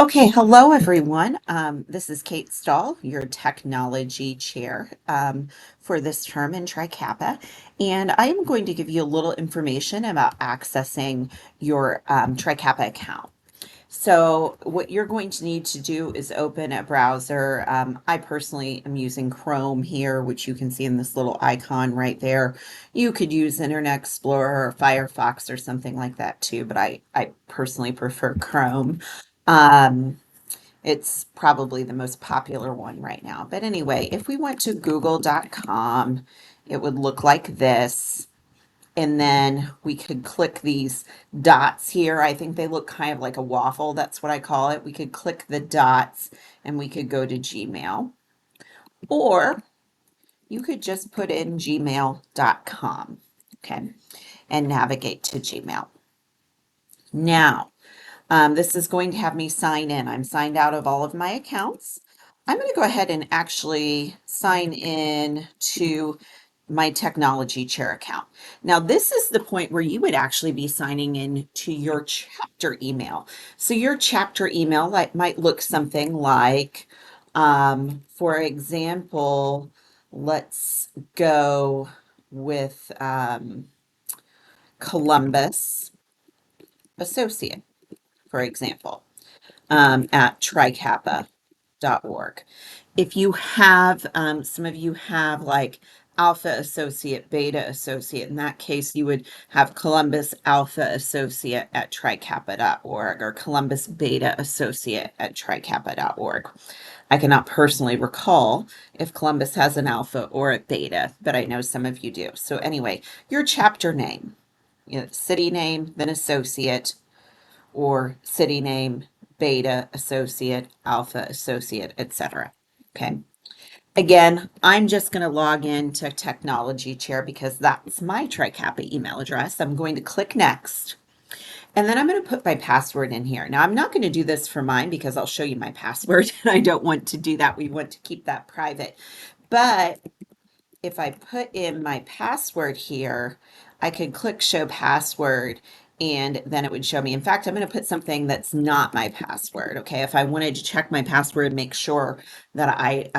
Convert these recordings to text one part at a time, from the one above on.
Okay, hello everyone. This is Kate Stahl, your technology chair for this term in Kappa, and I am going to give you a little information about accessing your Kappa account. So what you're going to need to do is open a browser. I personally am using Chrome here, which you can see in this little icon right there. You could use Internet Explorer or Firefox or something like that too, but I personally prefer Chrome. Um, it's probably the most popular one right now. But anyway, if we went to google.com, it would look like this. And then we could click these dots here. I think they look kind of like a waffle. That's what I call it. We could click the dots and we could go to Gmail. Or you could just put in gmail.com, okay, and navigate to Gmail. Now, this is going to have me sign in. I'm signed out of all of my accounts. I'm going to go ahead and actually sign in to my technology chair account. Now, this is the point where you would actually be signing in to your chapter email. So your chapter email might look something like, for example, let's go with Columbus Associate, for example, at trikappa.org. If you have, some of you have like Alpha Associate, Beta Associate. In that case, you would have Columbus Alpha Associate at trikappa.org or Columbus Beta Associate at trikappa.org. I cannot personally recall if Columbus has an alpha or a beta, but I know some of you do. So anyway, your chapter name, city name, then associate, or city name, beta associate, alpha associate, etc. Okay. Again, I'm just going to log into Technology Chair because that's my TriKappa email address. I'm going to click Next, and then I'm going to put my password in here. Now, I'm not going to do this for mine because I'll show you my password, and I don't want to do that. We want to keep that private. But if I put in my password here, I could click show password and then it would show me. In fact, I'm going to put something that's not my password. Okay. If I wanted to check my password, make sure that I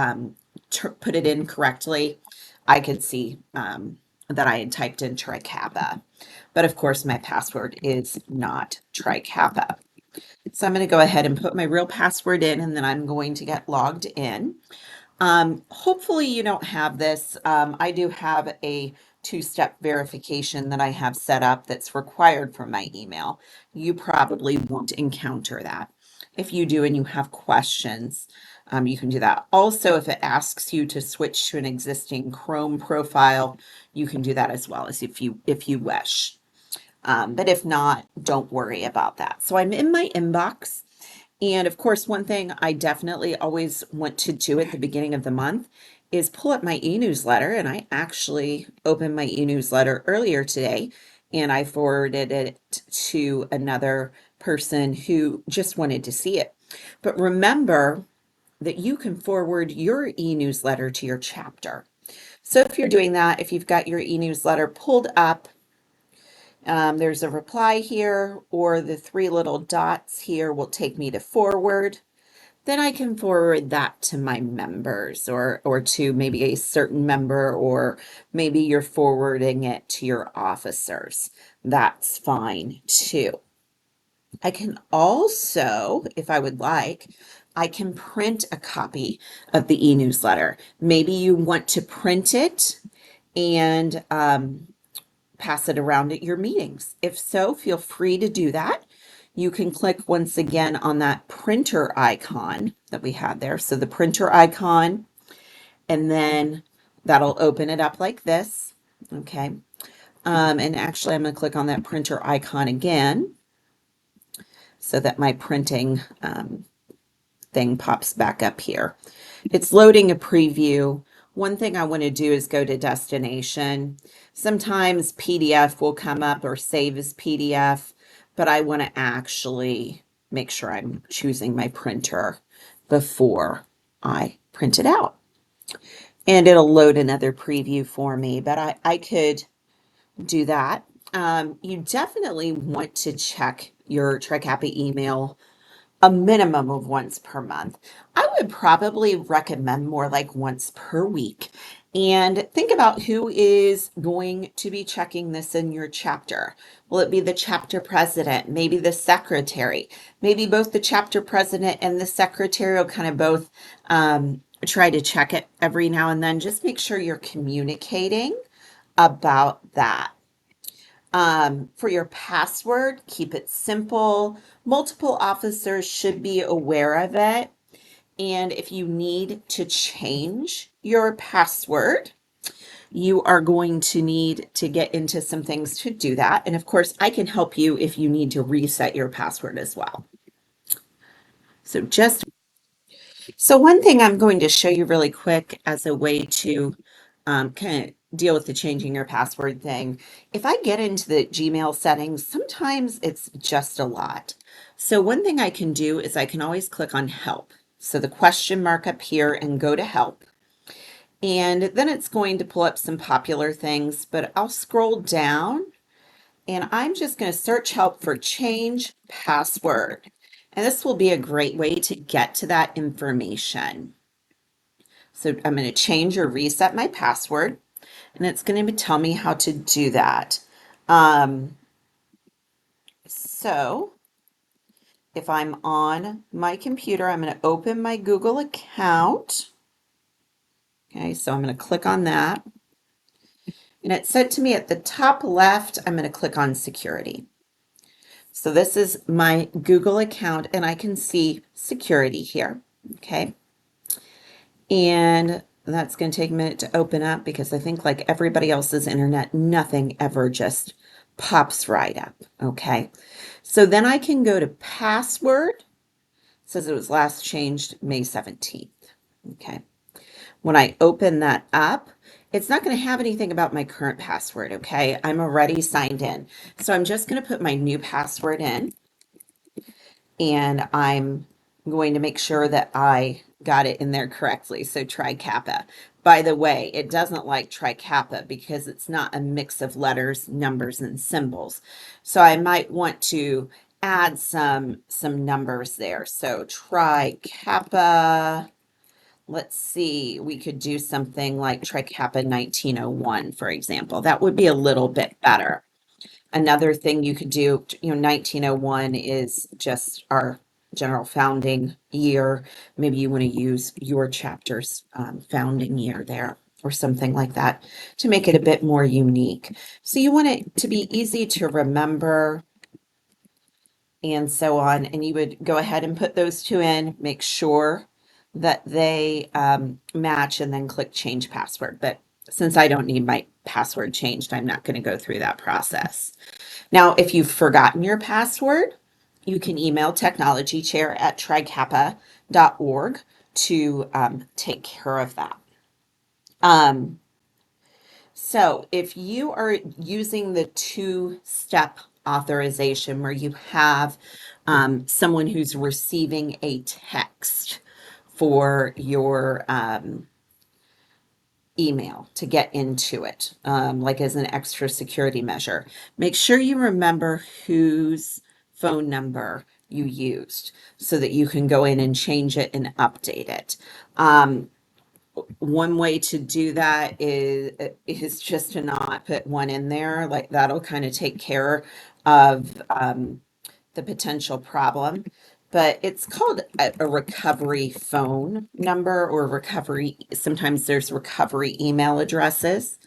put it in correctly, I could see that I had typed in TriKappa. But of course, my password is not TriKappa. So I'm going to go ahead and put my real password in and then I'm going to get logged in. Hopefully you don't have this. I do have a two-step verification that I have set up that's required for my email. You probably won't encounter that. If you do and you have questions, you can do that. Also, if it asks you to switch to an existing Chrome profile, you can do that as well as if you wish. But if not, don't worry about that. So I'm in my inbox. And of course, one thing I definitely always want to do at the beginning of the month is pull up my e-newsletter. And I actually opened my e-newsletter earlier today and I forwarded it to another person who just wanted to see it. But remember that you can forward your e-newsletter to your chapter. So if you're doing that, if you've got your e-newsletter pulled up, there's a reply here, or the three little dots here will take me to forward. Then I can forward that to my members or to maybe a certain member, or maybe you're forwarding it to your officers. That's fine too. I can also, if I would like, I can print a copy of the e-newsletter. Maybe you want to print it and pass it around at your meetings. If so, feel free to do that. You can click once again on that printer icon that we had there. So the printer icon, and then that'll open it up like this. Okay. And actually, I'm going to click on that printer icon again so that my printing thing pops back up here. It's loading a preview. One thing I want to do is go to destination. Sometimes PDF will come up or save as PDF, but I want to actually make sure I'm choosing my printer before I print it out. And it'll load another preview for me, but I could do that. You definitely want to check your TriKappa email a minimum of once per month. I would probably recommend more like once per week. And think about who is going to be checking this in your chapter. Will it be the chapter president, maybe the secretary, maybe both the chapter president and the secretary will kind of both try to check it every now and then. Just make sure you're communicating about that. For your password, keep it simple. Multiple officers should be aware of it. And if you need to change your password, you are going to need to get into some things to do that. And of course, I can help you if you need to reset your password as well. So just So one thing I'm going to show you really quick as a way to kind of deal with the changing your password thing. If I get into the Gmail settings, sometimes it's just a lot. So one thing I can do is I can always click on help. So the question mark up here and go to help. And then it's going to pull up some popular things, but I'll scroll down and I'm just going to search help for change password. And this will be a great way to get to that information. So I'm going to change or reset my password, and it's going to tell me how to do that. Um, so if I'm on my computer, I'm going to open my Google account. Okay, so I'm going to click on that. And it said to me at the top left, I'm going to click on security. So this is my Google account, and I can see security here. Okay. And that's going to take a minute to open up because I think, like everybody else's internet, nothing ever just pops right up. Okay. So then I can go to password. It says it was last changed May 17th. Okay. When I open that up, it's not going to have anything about my current password. Okay. I'm already signed in. So I'm just going to put my new password in, and I'm going to make sure that I got it in there correctly. So try Kappa. By the way, it doesn't like try Kappa because it's not a mix of letters, numbers, and symbols. So I might want to add some numbers there. So try Kappa. Let's see, we could do something like try Kappa 1901, for example. That would be a little bit better. Another thing you could do, 1901 is just our general founding year. Maybe you want to use your chapter's founding year there or something like that to make it a bit more unique. So you want it to be easy to remember and so on. And you would go ahead and put those two in, make sure that they match, and then click change password. But since I don't need my password changed, I'm not going to go through that process. Now, if you've forgotten your password, you can email technologychair@trikappa.org to take care of that. Um, so if you are using the two-step authorization where you have someone who's receiving a text for your email to get into it, like as an extra security measure. Make sure you remember whose phone number you used so that you can go in and change it and update it. One way to do that is just to not put one in there. Like that'll kind of take care of the potential problem. But it's called a recovery phone number or recovery. Sometimes there's recovery email addresses.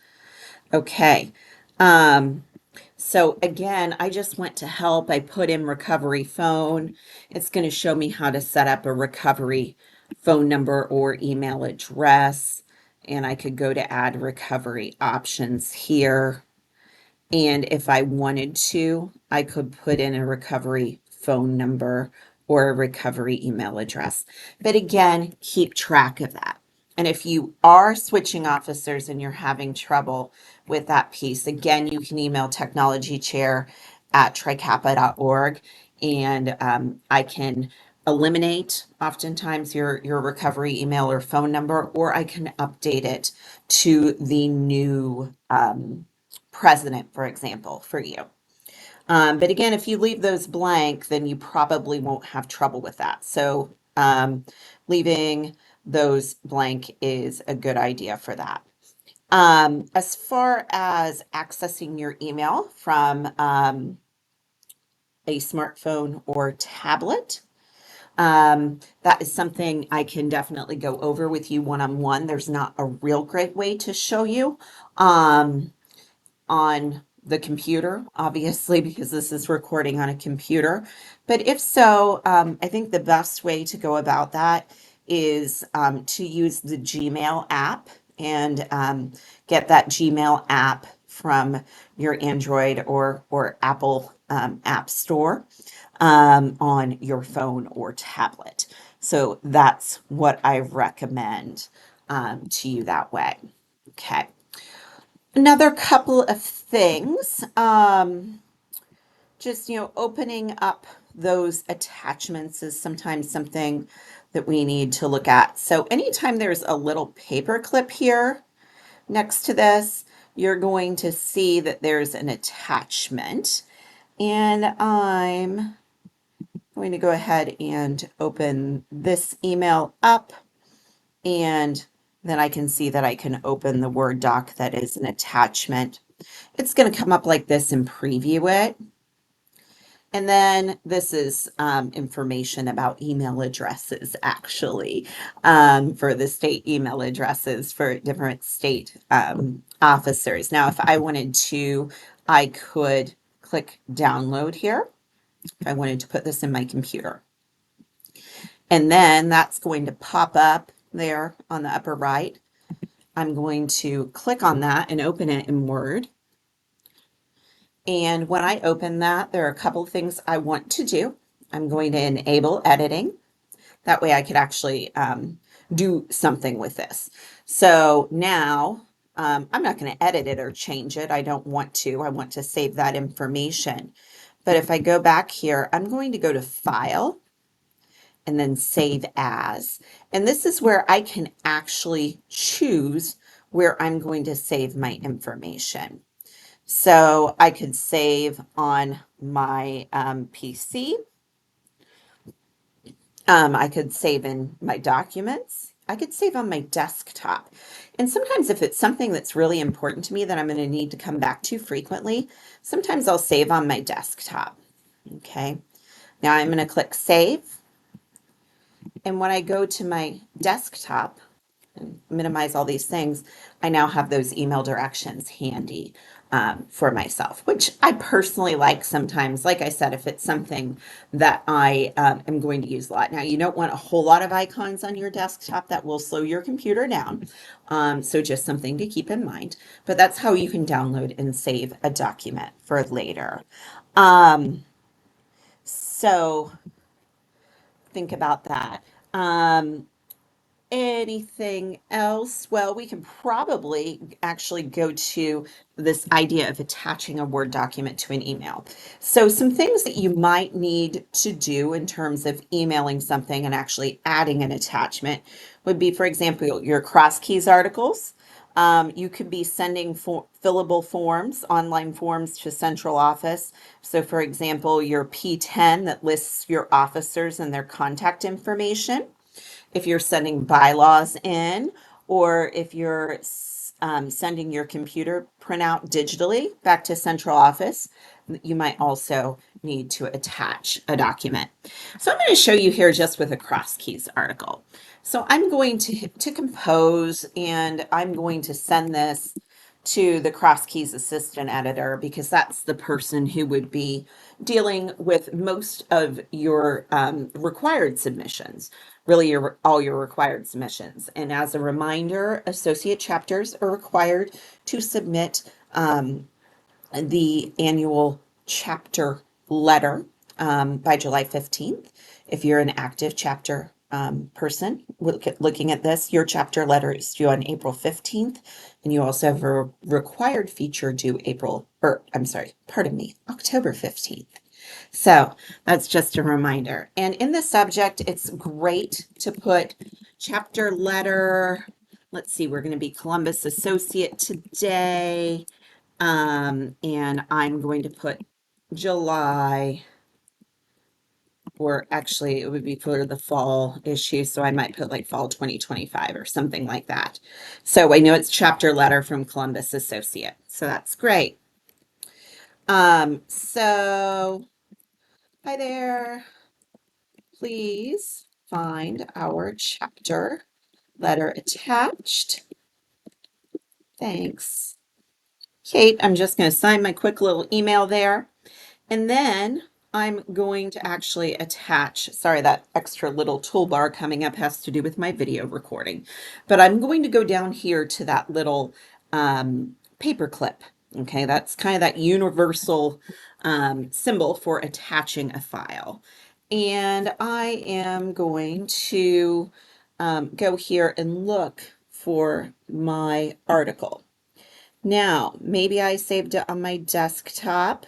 Okay. Um, so again, I just went to help. I put in recovery phone. It's going to show me how to set up a recovery phone number or email address. And I could go to add recovery options here. And if I wanted to, I could put in a recovery phone number or a recovery email address. But again, keep track of that. And if you are switching officers and you're having trouble with that piece, again, you can email technologychair@trikappa.org, and I can eliminate oftentimes your recovery email or phone number, or I can update it to the new president, for example, for you. But again, if you leave those blank, then you probably won't have trouble with that. So leaving those blank is a good idea for that. As far as accessing your email from a smartphone or tablet, that is something I can definitely go over with you one-on-one. There's not a real great way to show you. On the computer, obviously, because this is recording on a computer. But if so, I think the best way to go about that is to use the Gmail app and get that Gmail app from your Android or Apple app store on your phone or tablet. So that's what I recommend to you that way. Okay. Another couple of things, just, opening up those attachments is sometimes something that we need to look at. So anytime there's a little paper clip here next to this, you're going to see that there's an attachment. And I'm going to go ahead and open this email up, and then I can see that I can open the Word doc that is an attachment. It's going to come up like this and preview it. And then this is information about email addresses, actually, for the state email addresses for different state officers. Now, if I wanted to, I could click download here if I wanted to put this in my computer. And then that's going to pop up there on the upper right. I'm going to click on that and open it in Word. And when I open that, there are a couple of things I want to do. I'm going to enable editing. That way I could actually do something with this. So now I'm not going to edit it or change it. I don't want to. I want to save that information. But if I go back here, I'm going to go to File and then Save As. And this is where I can actually choose where I'm going to save my information. So I could save on my PC. I could save in my documents. I could save on my desktop. And sometimes if it's something that's really important to me that I'm going to need to come back to frequently, sometimes I'll save on my desktop. Okay. Now I'm going to click Save. And when I go to my desktop, and minimize all these things, I now have those email directions handy for myself, which I personally like sometimes. Like I said, if it's something that I am going to use a lot. Now, you don't want a whole lot of icons on your desktop. That will slow your computer down. So just something to keep in mind. But that's how you can download and save a document for later. So think about that. Anything else? Well, we can probably actually go to this idea of attaching a Word document to an email. So, some things that you might need to do in terms of emailing something and actually adding an attachment would be, for example, your cross keys articles. You could be sending fillable forms, online forms to central office. So, for example, your P10 that lists your officers and their contact information, if you're sending bylaws in, or if you're sending your computer printout digitally back to central office, you might also need to attach a document. So I'm going to show you here just with a cross keys article. So I'm going to compose, and I'm going to send this to the cross keys assistant editor because that's the person who would be dealing with most of your required submissions, really all your required submissions. And as a reminder, associate chapters are required to submit the annual chapter letter by July 15th. If you're an active chapter person looking at this, your chapter letter is due on April 15th, and you also have a required feature due October 15th. So that's just a reminder. And in the subject, it's great to put chapter letter. Let's see, we're going to be Columbus Associate today. And I'm going to put July, or actually it would be for the fall issue, so I might put like fall 2025 or something like that. So I know it's chapter letter from Columbus Associate, so that's great. So hi there. Please find our chapter letter attached. Thanks. Kate, I'm just going to sign my quick little email there. And then I'm going to actually attach, sorry, that extra little toolbar coming up has to do with my video recording, but I'm going to go down here to that little paper clip. Okay, that's kind of that universal symbol for attaching a file. And I am going to go here and look for my article. Now, maybe I saved it on my desktop.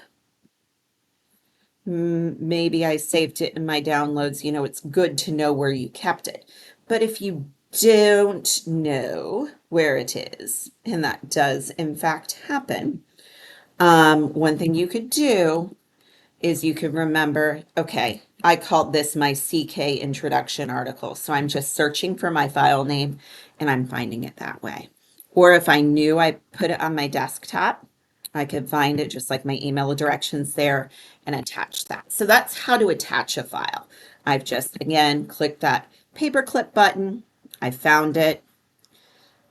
Maybe I saved it in my downloads. You know, it's good to know where you kept it. But if you don't know where it is, and that does in fact happen, one thing you could do is you could remember, okay, I called this my CK introduction article. So I'm just searching for my file name and I'm finding it that way. Or if I knew I put it on my desktop, I could find it just like my email directions there and attach that. So that's how to attach a file. I've just, again, clicked that paperclip button. I found it.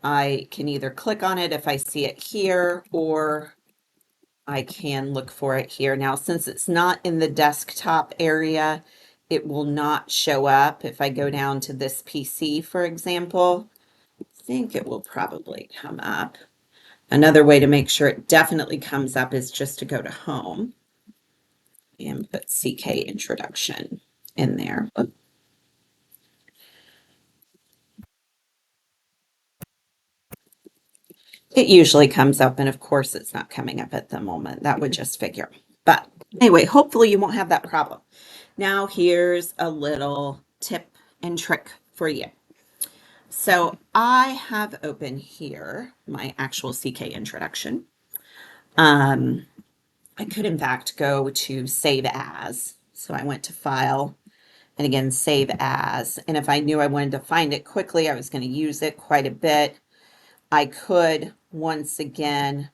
I can either click on it if I see it here, or I can look for it here. Now, since it's not in the desktop area, it will not show up. If I go down to this PC, for example, I think it will probably come up. Another way to make sure it definitely comes up is just to go to home and put CK introduction in there. It usually comes up, and of course it's not coming up at the moment. That would just figure. But anyway, hopefully you won't have that problem. Now here's a little tip and trick for you. So I have open here my actual CK introduction. I could in fact go to save as. So I went to file and again save as. And if I knew I wanted to find it quickly, I was going to use it quite a bit. I could once again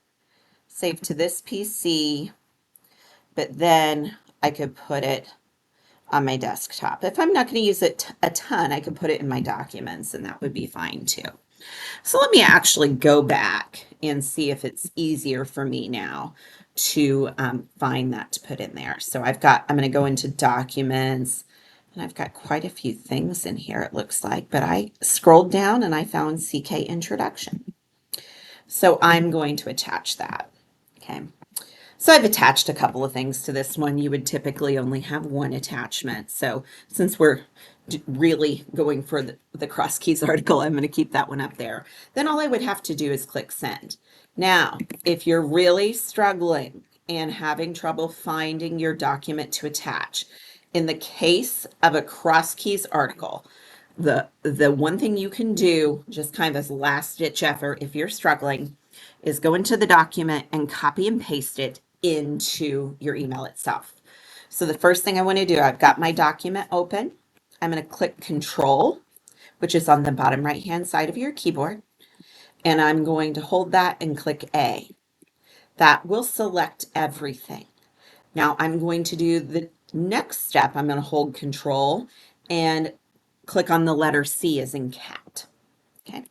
save to this PC, but then I could put it on my desktop. If I'm not going to use it a ton, I could put it in my documents and that would be fine too. So let me actually go back and see if it's easier for me now to find that to put in there. So I'm going to go into documents and I've got quite a few things in here, it looks like, but I scrolled down and I found CK introduction. So I'm going to attach that. Okay. So I've attached a couple of things to this one. You would typically only have one attachment. So since we're really going for the cross keys article, I'm going to keep that one up there. Then all I would have to do is click send. Now, if you're really struggling and having trouble finding your document to attach, in the case of a cross keys article, the one thing you can do, just kind of as last ditch effort, if you're struggling, is go into the document and copy and paste it into your email itself. So the first thing I want to do, I've got my document open. I'm going to click Control, which is on the bottom right hand side of your keyboard, and I'm going to hold that and click A. That will select everything. Now I'm going to do the next step. I'm going to hold Control and click on the letter C as in cat. Okay,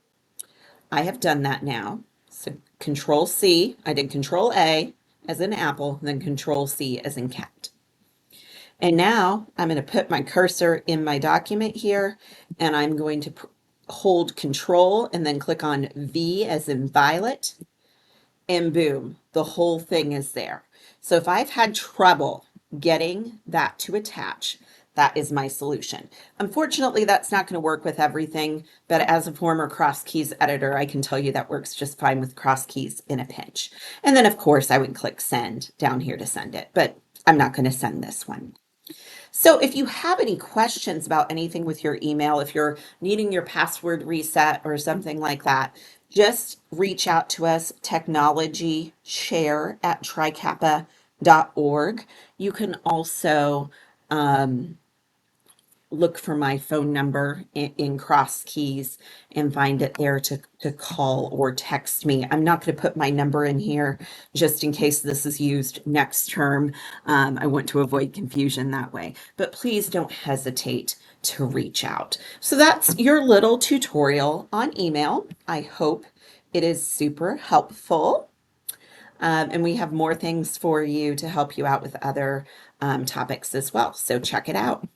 I have done that now. So Control C, I did Control A as in apple, then Control C as in cat. And now I'm going to put my cursor in my document here, and I'm going to hold Control and then click on V as in violet, and boom, the whole thing is there. So if I've had trouble getting that to attach, that is my solution. Unfortunately, that's not going to work with everything, but as a former cross keys editor, I can tell you that works just fine with cross keys in a pinch. And then of course I would click send down here to send it, but I'm not going to send this one. So if you have any questions about anything with your email, if you're needing your password reset or something like that, just reach out to us, technologyshare@trikappa.com. .org. You can also um, look for my phone number in cross keys and find it there to call or text me. I'm not going to put my number in here just in case this is used next term. I want to avoid confusion that way, but please don't hesitate to reach out. So that's your little tutorial on email. I hope it is super helpful. And we have more things for you to help you out with other topics as well. So check it out.